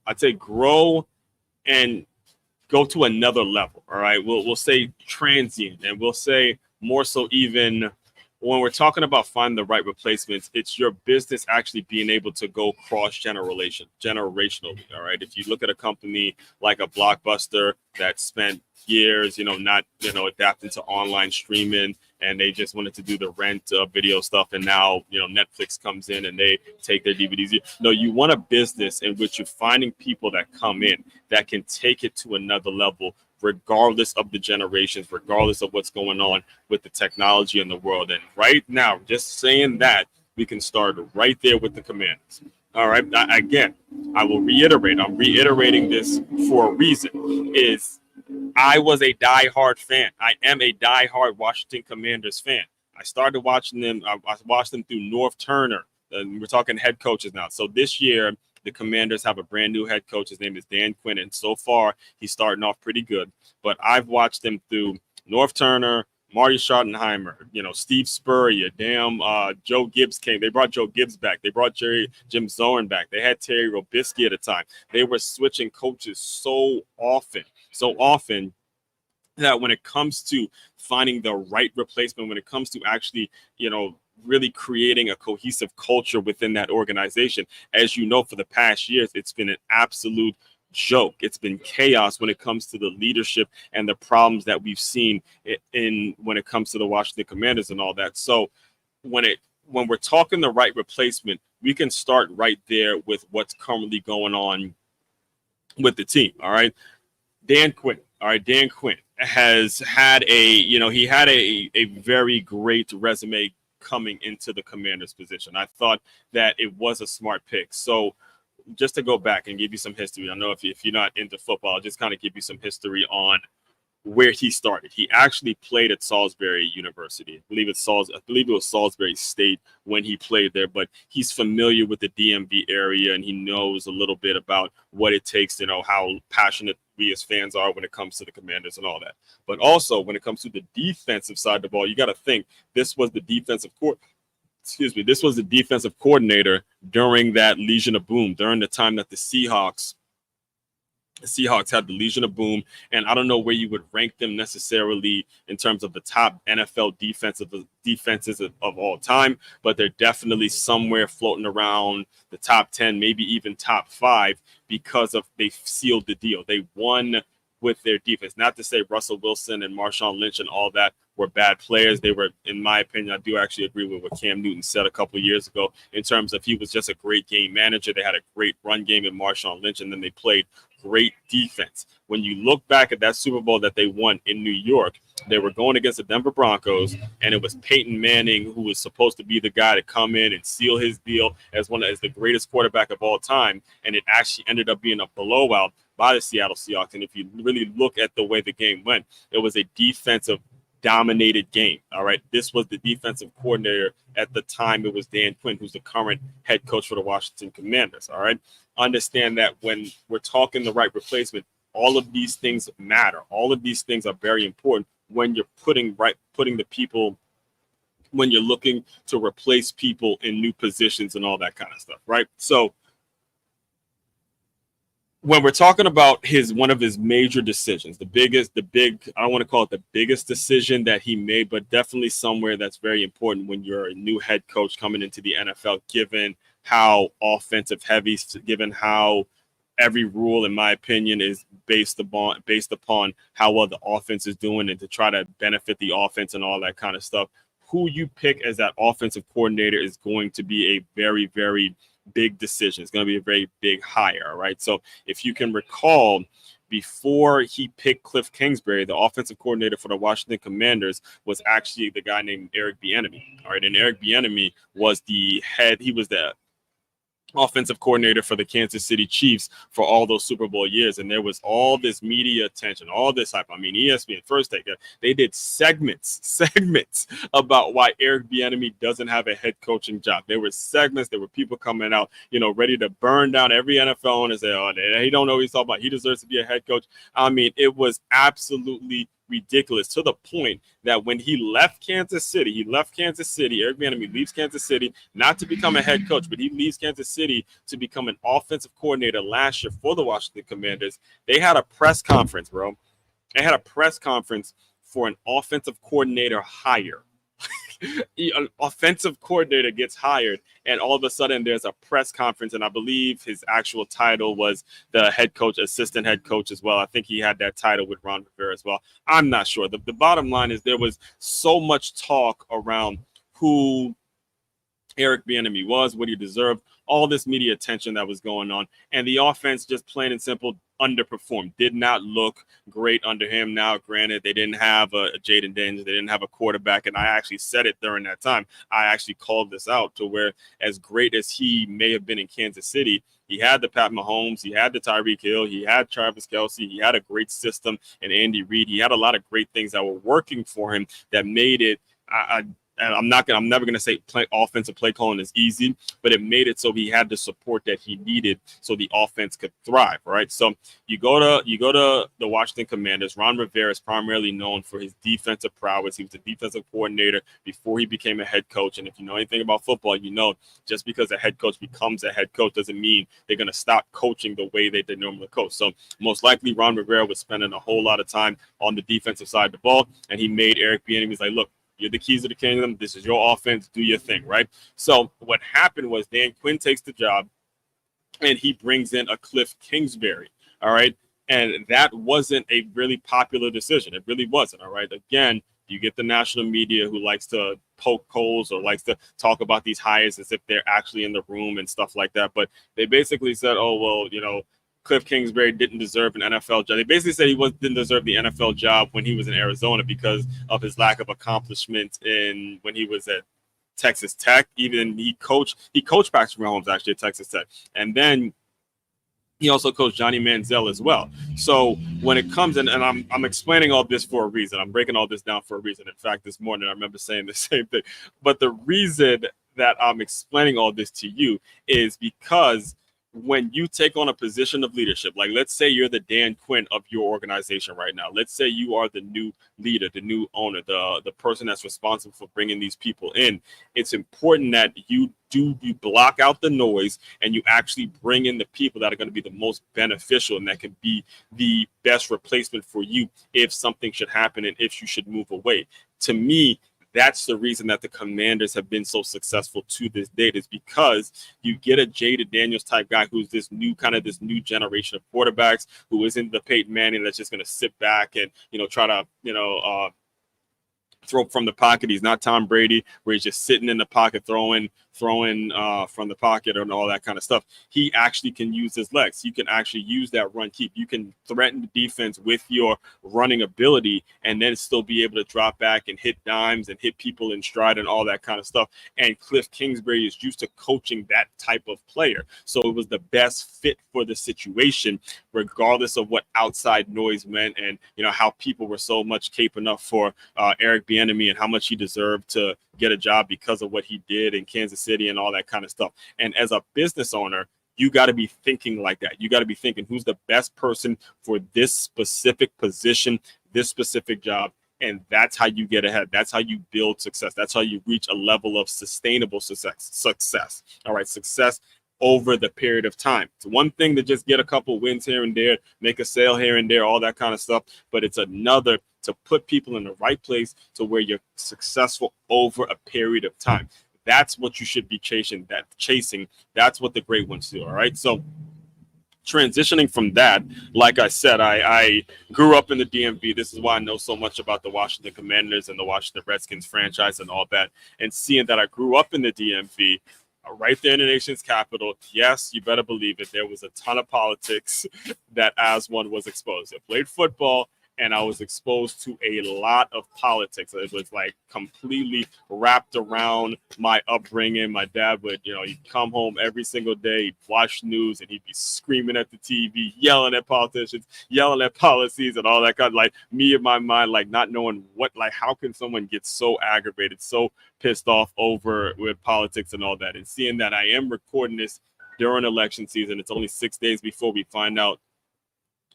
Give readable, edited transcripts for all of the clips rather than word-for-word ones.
I'd say grow and go to another level. All right. We'll say transient, and we'll say more so even when we're talking about finding the right replacements, it's your business actually being able to go cross generationally. All right. If you look at a company like a Blockbuster that spent years, not, adapting to online streaming, and they just wanted to do the rent video stuff. And now, Netflix comes in and they take their DVDs. No, you want a business in which you're finding people that come in that can take it to another level, regardless of the generations, regardless of what's going on with the technology in the world. And right now, just saying that, we can start right there with the Commanders. All right. Again, I will reiterate. I'm reiterating this for a reason. Is I was a diehard fan. I am a diehard Washington Commanders fan. I started watching them. I watched them through North Turner. We're talking head coaches now. So this year, the Commanders have a brand new head coach. His name is Dan Quinn, and so far he's starting off pretty good. But I've watched him through North Turner, Marty Schottenheimer, Steve Spurrier, Joe Gibbs came. They brought Joe Gibbs back. They brought Jim Zorn back. They had Terry Robisky at a time. They were switching coaches so often that when it comes to finding the right replacement, when it comes to actually, really creating a cohesive culture within that organization, as you know, for the past years, it's been an absolute joke. It's been chaos when it comes to the leadership and the problems that we've seen in when it comes to the Washington Commanders and all that. So when we're talking the right replacement, we can start right there with what's currently going on with the team. All right. Dan Quinn. All right. Dan Quinn has had he had a very great resume coming into the Commander's position. I thought that it was a smart pick. So just to go back and give you some history, I know if you're not into football, I'll just kind of give you some history on where he started. He actually played at Salisbury University. I believe it was Salisbury State when he played there, but he's familiar with the DMV area, and he knows a little bit about what it takes to know how passionate we as fans are when it comes to the Commanders and all that. But also when it comes to the defensive side of the ball, you got to think this was the defensive coordinator during that Legion of Boom, during the time that the Seahawks had the Legion of Boom, and I don't know where you would rank them necessarily in terms of the top NFL defenses of all time, but they're definitely somewhere floating around the top 10, maybe even top 5, because of they sealed the deal. They won with their defense. Not to say Russell Wilson and Marshawn Lynch and all that were bad players. They were, in my opinion, I do actually agree with what Cam Newton said a couple of years ago in terms of he was just a great game manager. They had a great run game in Marshawn Lynch, and then they played great defense. When you look back at that Super Bowl that they won in New York, they were going against the Denver Broncos, and it was Peyton Manning who was supposed to be the guy to come in and seal his deal as the greatest quarterback of all time, and it actually ended up being a blowout by the Seattle Seahawks. And if you really look at the way the game went, it was a defensive dominated game. All right. This was the defensive coordinator at the time. It was Dan Quinn, who's the current head coach for the Washington Commanders. All right. Understand that when we're talking the right replacement, all of these things matter. All of these things are very important when you're putting the people, when you're looking to replace people in new positions and all that kind of stuff. Right. So when we're talking about one of his major decisions, I don't want to call it the biggest decision that he made, but definitely somewhere that's very important when you're a new head coach coming into the NFL, given how offensive heavy, given how every rule, in my opinion, is based upon how well the offense is doing and to try to benefit the offense and all that kind of stuff. Who you pick as that offensive coordinator is going to be a very, very big decision. It's going to be a very big hire, right? So if you can recall, before he picked Cliff Kingsbury, the offensive coordinator for the Washington Commanders was actually the guy named Eric Bieniemy. All right, and Eric Bieniemy was the offensive coordinator for the Kansas City Chiefs for all those Super Bowl years. And there was all this media attention, all this hype. I mean, ESPN, First Take, they did segments about why Eric Bieniemy doesn't have a head coaching job. There were segments, there were people coming out, ready to burn down every NFL owner and say, oh, he don't know what he's talking about. He deserves to be a head coach. I mean, it was absolutely ridiculous, to the point that when he left Kansas City, Eric Bieniemy leaves Kansas City not to become a head coach, but he leaves Kansas City to become an offensive coordinator last year for the Washington Commanders. They had a press conference, bro. They had a press conference for an offensive coordinator hire. An offensive coordinator gets hired, and all of a sudden there's a press conference, and I believe his actual title was the head coach, assistant head coach as well. I think he had that title with Ron Rivera as well. I'm not sure. The bottom line is there was so much talk around who Eric Bieniemy was, what he deserved, all this media attention that was going on, and the offense, just plain and simple, underperformed. Did not look great under him. Now, granted, they didn't have a Jaden Daniels, they didn't have a quarterback, and I actually said it during that time. I actually called this out, to where, as great as he may have been in Kansas City, he had the Pat Mahomes, he had the Tyreek Hill, he had Travis Kelce, he had a great system, and Andy Reid. He had a lot of great things that were working for him that made it. And I'm never gonna say offensive play calling is easy, but it made it so he had the support that he needed so the offense could thrive. Right. So you go to the Washington Commanders. Ron Rivera is primarily known for his defensive prowess. He was a defensive coordinator before he became a head coach. And if you know anything about football, you know just because a head coach becomes a head coach doesn't mean they're gonna stop coaching the way they normally coach. So most likely Ron Rivera was spending a whole lot of time on the defensive side of the ball, and he made Eric Bieniemy like, look, you're the keys of the kingdom. This is your offense. Do your thing, right? So what happened was Dan Quinn takes the job, and he brings in a Cliff Kingsbury, all right? And that wasn't a really popular decision. It really wasn't, all right? Again, you get the national media who likes to poke holes or likes to talk about these hires as if they're actually in the room and stuff like that. But they basically said, oh, well, Cliff Kingsbury didn't deserve an NFL job. They basically said didn't deserve the NFL job when he was in Arizona because of his lack of accomplishments when he was at Texas Tech. Even he coached Patrick Mahomes actually at Texas Tech, and then he also coached Johnny Manziel as well. So when it comes in, and I'm explaining all this for a reason. I'm breaking all this down for a reason. In fact, this morning I remember saying the same thing. But the reason that I'm explaining all this to you is because when you take on a position of leadership, like let's say you're the Dan Quinn of your organization right now. Let's say you are the new leader, the new owner, the person that's responsible for bringing these people in. It's important that you block out the noise and you actually bring in the people that are going to be the most beneficial and that can be the best replacement for you if something should happen and if you should move away. To me, that's the reason that the Commanders have been so successful to this date, is because you get a Jaden Daniels type guy who's this new generation of quarterbacks, who isn't the Peyton Manning that's just going to sit back and try to throw from the pocket. He's not Tom Brady, where he's just sitting in the pocket throwing from the pocket and all that kind of stuff. He actually can use his legs. You can actually use that run keep. You can threaten the defense with your running ability and then still be able to drop back and hit dimes and hit people in stride and all that kind of stuff. And Cliff Kingsbury is used to coaching that type of player. So it was the best fit for the situation, regardless of what outside noise meant and how people were so much caping up for Eric Bieniemy and how much he deserved to get a job because of what he did in Kansas City and all that kind of stuff. And as a business owner, you got to be thinking like that. You got to be thinking, who's the best person for this specific position, this specific job. And that's how you get ahead. That's how you build success. That's how you reach a level of sustainable success. All right. Success over the period of time. It's one thing to just get a couple wins here and there, make a sale here and there, all that kind of stuff. But it's another to put people in the right place to where you're successful over a period of time. That's what you should be chasing. That's what the great ones do. All right. So transitioning from that, like I said, I grew up in the DMV. This is why I know so much about the Washington Commanders and the Washington Redskins franchise and all that. And seeing that I grew up in the DMV, right there in the nation's capital, yes, you better believe it, there was a ton of politics that as one was exposed. I played football, and I was exposed to a lot of politics. It was like completely wrapped around my upbringing. My dad would, he'd come home every single day, he'd watch news, and he'd be screaming at the TV, yelling at politicians, yelling at policies and all that kind of, like, me in my mind, like not knowing how can someone get so aggravated, so pissed off over with politics and all that. And seeing that I am recording this during election season, it's only 6 days before we find out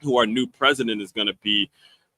who our new president is going to be.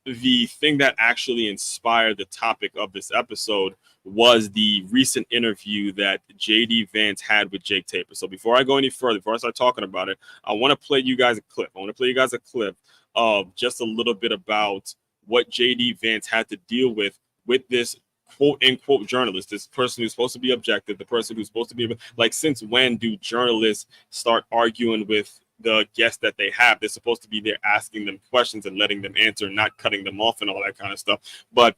the thing that actually inspired the topic of this episode was the recent interview that JD Vance had with Jake Tapper. So before I go any further, before I start talking about it, I want to play you guys a clip. I want to play you guys a clip of just a little bit about what JD Vance had to deal with this quote unquote journalist, this person who's supposed to be objective, the person who's supposed to be like, since when do journalists start arguing with the guests that they have? They're supposed to be there asking them questions and letting them answer, not cutting them off and all that kind of stuff. But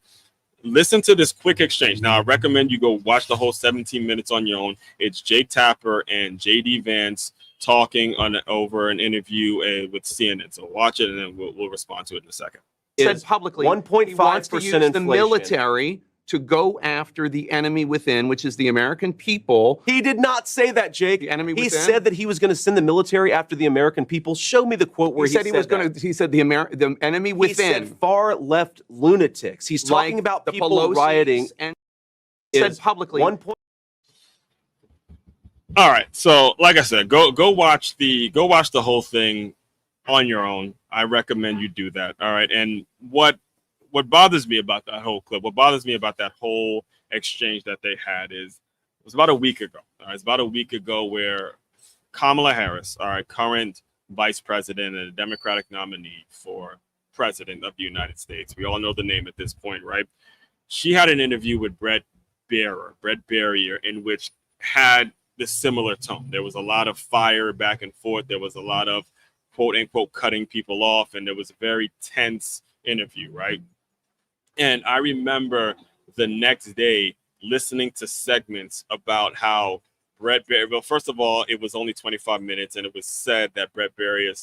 listen to this quick exchange. Now, I recommend you go watch the whole 17 minutes on your own. It's Jake Tapper and JD Vance talking over an interview with CNN. So watch it, and then we'll respond to it in a second. Said publicly 1.5% inflation. The military to go after the enemy within, which is the American people. He did not say that, Jake. The enemy he within? said that he was going to send the military after the American people. Show me the quote where he said he was going to. He said the enemy within. He said far left lunatics. He's talking like about the people Pelosi's rioting. And said publicly. All right, so like I said, go watch the whole thing on your own. I recommend you do that. All right, and what bothers me about that whole clip, what bothers me about that whole exchange that they had is, it was about a week ago. All right, it's about a week ago where Kamala Harris, all right, current vice president and a Democratic nominee for president of the United States. We all know the name at this point, right? She had an interview with Brett Barrier, in which had this similar tone. There was a lot of fire back and forth. There was a lot of quote unquote cutting people off, and there was a very tense interview, right? And I remember the next day listening to segments about how Brett Barrier, well, first of all, it was only 25 minutes, and it was said that Brett Barrier,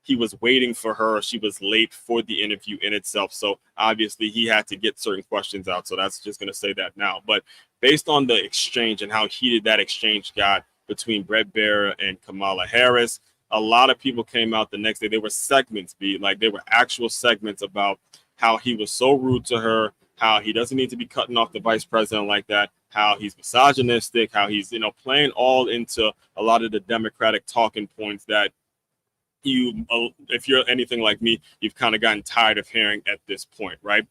he was waiting for her. She was late for the interview in itself. So obviously he had to get certain questions out. So that's just going to say that now. But based on the exchange and how heated that exchange got between Brett Barrier and Kamala Harris, a lot of people came out the next day. There were segments, there were actual segments about how he was so rude to her, how he doesn't need to be cutting off the vice president like that, how he's misogynistic, how he's, playing all into a lot of the Democratic talking points that if you're anything like me, you've kind of gotten tired of hearing at this point, right?